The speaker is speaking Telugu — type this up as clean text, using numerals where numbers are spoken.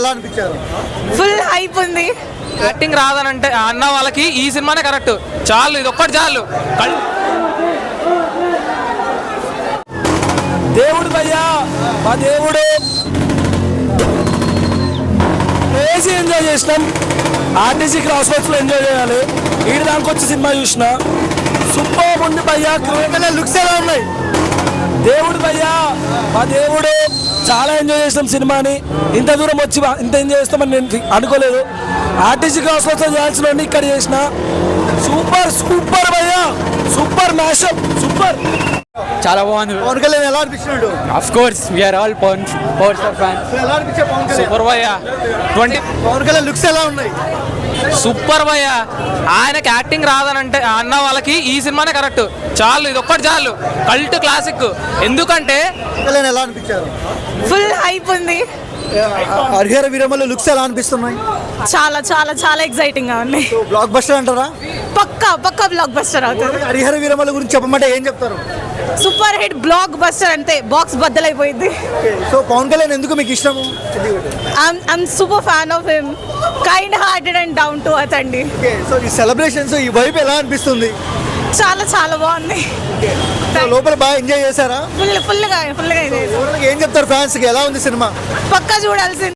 ఎలా అనిపించారు? ఫుల్ హైప్ ఉంది. యాక్టింగ్ రాదనంటే అన్న వాళ్ళకి ఈ సినిమానే కరెక్ట్. చాలు, ఇది ఒక్కటి చాలు. దేవుడు భయ్యా, మా దేవుడు క్రేజీ ఎంజాయ్ చేసినాం. ఆర్టీసీ క్రాస్ రోడ్స్లో ఎంజాయ్ చేయాలి. ఈడు దానికి వచ్చి సినిమా చూసిన సూపర్ ఉంది భయ్యా. లుక్స్ ఎలా ఉన్నాయి? దేవుడు భయ్యా, మా దేవుడు చాలా ఎంజాయ్ చేసినాం సినిమాని. ఇంత దూరం వచ్చి ఇంత ఎంజాయ్ చేస్తామని నేను అనుకోలేదు. ఆర్టీసీ క్రాస్ రోడ్స్లో చేయాల్సిన ఇక్కడ చేసిన సూపర్ సూపర్ భయ్యా, సూపర్ మ్యాషప్, సూపర్. చాలా బాగుంది. పవన్ కళ్యాణ్ ఎలా అనిపిస్తున్నాడు? Of course we are all power star fans. ఎలా అనిపించే పవన్ కళ్యాణ్? సూపర్ భయ్యా. పవన్ కళ్యాణ్ లుక్స్ ఎలా ఉన్నాయి? సూపర్ భయ్యా. ఆయనకి యాక్టింగ్ రాదనంటే అన్న వాళ్ళకి ఈ సినిమానే కరెక్ట్. చాలు, ఇది ఒక్కటి చాలు. Cult classic. ఎందుకంటే పవన్ కళ్యాణ్ ఎలా అనిపించారు? ఫుల్ హైప్ ఉంది. హరిహర వీరమల్లు లుక్స్ ఎలా అనిపిస్తున్నాయి? చాలా చాలా చాలా ఎక్సైటింగ్ గా ఉన్నాయి. బ్లాక్ బస్టర్ అంటారా? పక్కా బ్లాక్ బస్టర్ అవుతుంది. హరిహర వీరమల్లు గురించి చెప్పమంటే ఏం చెప్తారు? సూపర్ హిట్ బ్లాక్ బస్టర్, అంతే. బాక్స్ బద్దలైపోయింది. సో పవన్ కళ్యాణ్ ఎందుకు మీకు ఇష్టము? I'm super fan of him. Kind hearted and down to earth అండి. సో ఈ సెలబ్రేషన్స్, ఈ వైబ్ ఎలా అనిపిస్తుంది? చాలా చాలా బాగుంది. సో లోపల బాగా ఎంజాయ్ చేశారా? ఫుల్గా ఏం చెప్తారు ఫ్యాన్స్ కి? ఎలా ఉంది సినిమా? పక్కా చూడాల్సింది.